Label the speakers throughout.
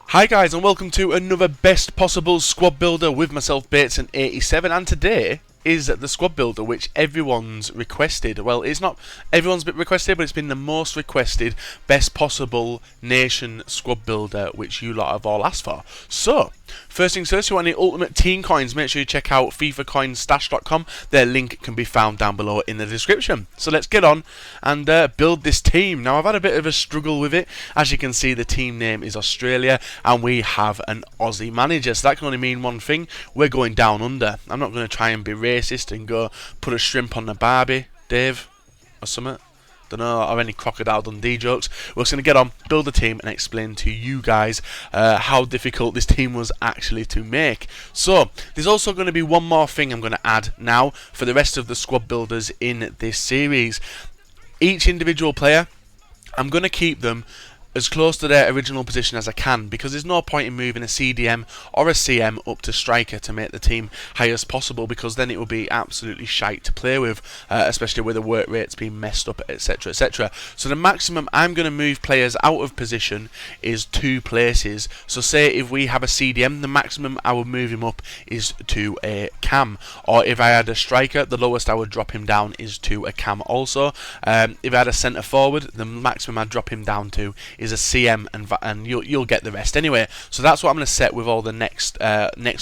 Speaker 1: Hi guys, and welcome to another best possible squad builder with myself, Bateson87, and today is the squad builder which everyone's requested. Well, it's not everyone's been requested, but it's been the most requested best possible nation squad builder which you lot have all asked for. So, first things first, if you want any ultimate team coins, make sure you check out FIFAcoinstash.com. Their link can be found down below in the description. So let's get on and build this team. Now, I've had a bit of a struggle with it. As you can see, the team name is Australia and we have an Aussie manager. So that can only mean one thing: we're going down under. I'm not going to try and be racist and go put a shrimp on the Barbie, Dave, or something. Don't know, or any Crocodile Dundee jokes. We're just going to get on, build a team, and explain to you guys how difficult this team was actually to make. So, there's also going to be one more thing I'm going to add now for the rest of the squad builders in this series. Each individual player, I'm going to keep them as close to their original position as I can, because there's no point in moving a CDM or a CM up to striker to make the team high as possible, because then it will be absolutely shite to play with, especially with the work rates being messed up, etc, etc. So the maximum I'm going to move players out of position is 2 places. So say if we have a CDM, the maximum I would move him up is to a cam, or if I had a striker, the lowest I would drop him down is to a cam also. If I had a centre forward, the maximum I'd drop him down to is a CM, and you'll get the rest anyway. So that's what I'm going to set with all the next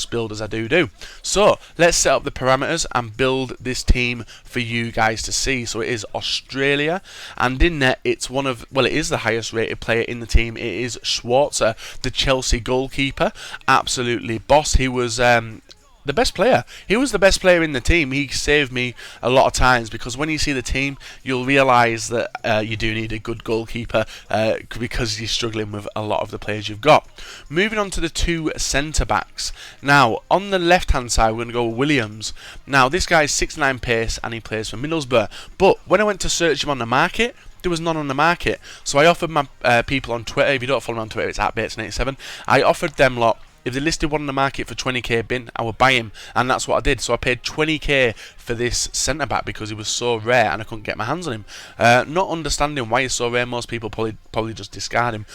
Speaker 1: builders I do. So let's set up the parameters and build this team for you guys to see. So it is Australia, and in there it's it is the highest rated player in the team. It is Schwarzer, the Chelsea goalkeeper. Absolutely boss. He was the best player. He was the best player in the team. He saved me a lot of times, because when you see the team, you'll realise that you do need a good goalkeeper because you're struggling with a lot of the players you've got. Moving on to the 2 centre backs. Now, on the left hand side, we're going to go with Williams. Now, this guy's 6'9" pace and he plays for Middlesbrough. But when I went to search him on the market, there was none on the market. So I offered my people on Twitter. If you don't follow me on Twitter, it's @Bateson87. I offered them lot, if they listed one on the market for 20k bin, I would buy him, and that's what I did. So I paid 20k for this centre back because he was so rare and I couldn't get my hands on him. Not understanding why he's so rare. Most people probably just discard him,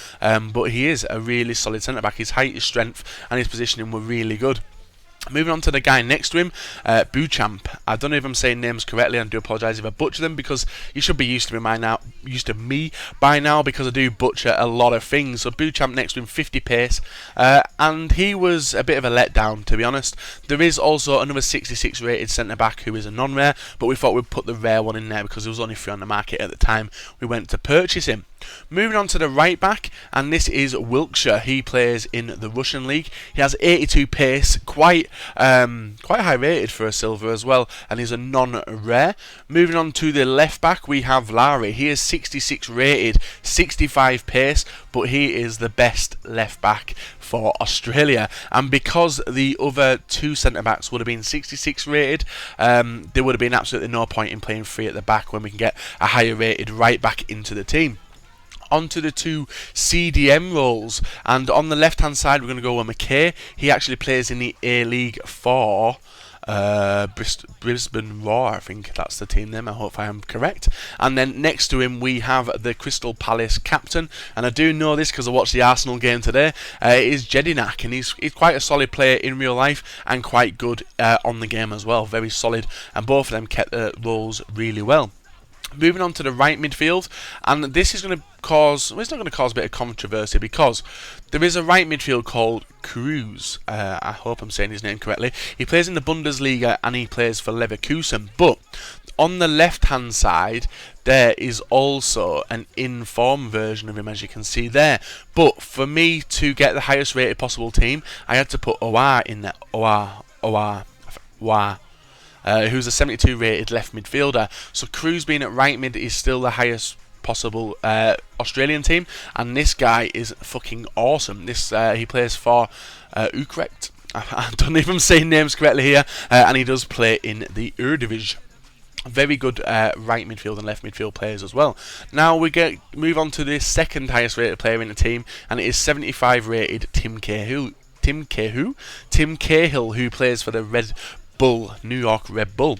Speaker 1: but he is a really solid centre back. His height, his strength, and his positioning were really good. Moving on to the guy next to him, Beauchamp. I don't know if I'm saying names correctly, and do apologise if I butcher them, because you should be used to me by now, because I do butcher a lot of things. So Beauchamp next to him, 50 pace, and he was a bit of a letdown, to be honest. There is also another 66 rated centre back who is a non-rare, but we thought we'd put the rare one in there because there was only 3 on the market at the time we went to purchase him. Moving on to the right back, and this is Wilkshire. He plays in the Russian league. He has 82 pace, quite high rated for a silver as well, and he's a non-rare. Moving on to the left back, we have Larry. He is 66 rated, 65 pace, but he is the best left back for Australia. And because the other 2 centre backs would have been 66 rated, there would have been absolutely no point in playing 3 at the back when we can get a higher rated right back into the team. Onto the 2 CDM roles, and on the left hand side we're going to go with McKay. He actually plays in the A-League for Brisbane Roar, I think that's the team name. I hope I am correct. And then next to him we have the Crystal Palace captain, and I do know this because I watched the Arsenal game today. It is Jedinak, and he's quite a solid player in real life and quite good on the game as well. Very solid, and both of them kept the roles really well. Moving on to the right midfield, and this is going to cause, well, it's not going to cause a bit of controversy, because there is a right midfield called KRUSE. I hope I'm saying his name correctly. He plays in the Bundesliga and he plays for Leverkusen, but on the left hand side there is also an in-form version of him, as you can see there. But for me to get the highest rated possible team, I had to put Owa in there. Owa. Who's a 72 rated left midfielder. So KRUSE being at right mid is still the highest possible Australian team, and this guy is fucking awesome. He plays for Utrecht. I don't even say names correctly here, and he does play in the Eredivisie. Very good right midfield and left midfield players as well. Now we move on to the second highest rated player in the team, and it is 75 rated Tim Cahill. Tim Cahill, who plays for the New York Red Bull.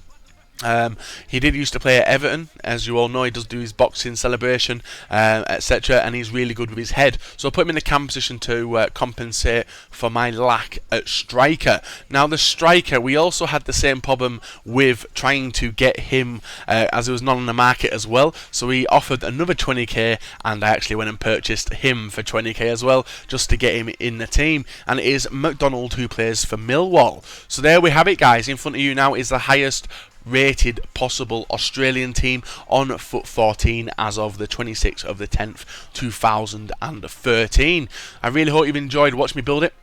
Speaker 1: He did used to play at Everton, as you all know. He does do his boxing celebration, etc., and he's really good with his head. So I put him in the cam position to compensate for my lack at striker. Now the striker, we also had the same problem with trying to get him, as it was not on the market as well. So we offered another 20k, and I actually went and purchased him for 20k as well, just to get him in the team. And it is Mcdonald, who plays for Millwall. So there we have it, guys. In front of you now is the highest rated possible Australian team on Foot 14 as of the 26th of the 10th 2013. I really hope you've enjoyed watching me build it.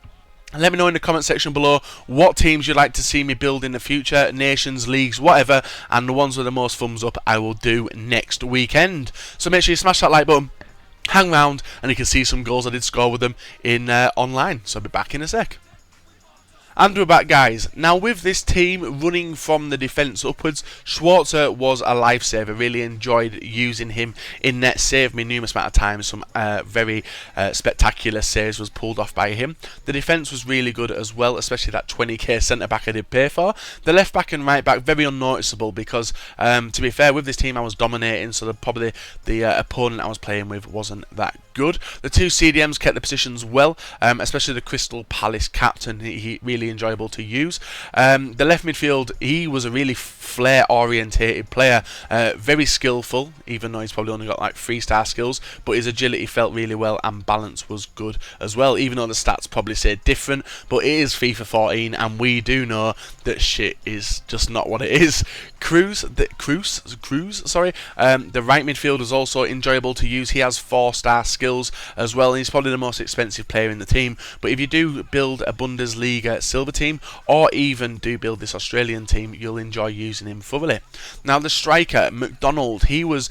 Speaker 1: And let me know in the comment section below what teams you'd like to see me build in the future, nations, leagues, whatever, and the ones with the most thumbs up I will do next weekend. So make sure you smash that like button, hang around, and you can see some goals I did score with them in online. So I'll be back in a sec. And we're back, guys. Now with this team running from the defence upwards, Schwarzer was a lifesaver. Really enjoyed using him in net. Saved me numerous amount of times. Some very spectacular saves was pulled off by him. The defence was really good as well, especially that 20k centre back I did pay for. The left back and right back very unnoticeable because to be fair, with this team I was dominating, so probably the opponent I was playing with wasn't that good. The two CDMs kept the positions well, especially the Crystal Palace captain. He really enjoyable to use. The left midfield, he was a really flair orientated player, very skillful, even though he's probably only got like 3-star skills, but his agility felt really well and balance was good as well, even though the stats probably say different. But it is FIFA 14 and we do know that shit is just not what it is. KRUSE, the right midfield is also enjoyable to use. He has 4-star skills as well, and he's probably the most expensive player in the team. But if you do build a Bundesliga silver team, or even do build this Australian team, you'll enjoy using him thoroughly. Now the striker, Mcdonald, he was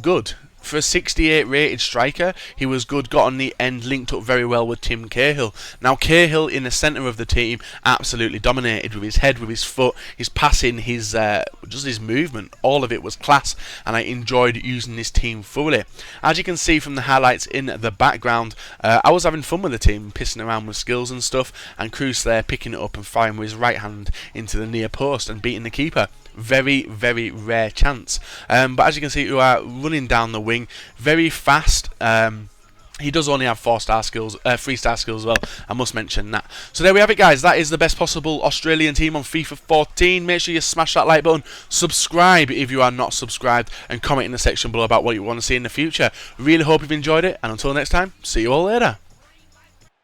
Speaker 1: good. For a 68 rated striker, he was good, got on the end, linked up very well with Tim Cahill. Now Cahill in the centre of the team absolutely dominated with his head, with his foot, his passing, his just his movement, all of it was class, and I enjoyed using this team thoroughly. As you can see from the highlights in the background, I was having fun with the team, pissing around with skills and stuff, and KRUSE there picking it up and firing with his right hand into the near post and beating the keeper. Very, very rare chance. But as you can see, you are running down the wing, very fast. He does only have 4-star skills, 3-star skills as well, I must mention that. So there we have it, guys. That is the best possible Australian team on FIFA 14. Make sure you smash that like button, subscribe if you are not subscribed, and comment in the section below about what you want to see in the future. Really hope you've enjoyed it, and until next time, see you all later.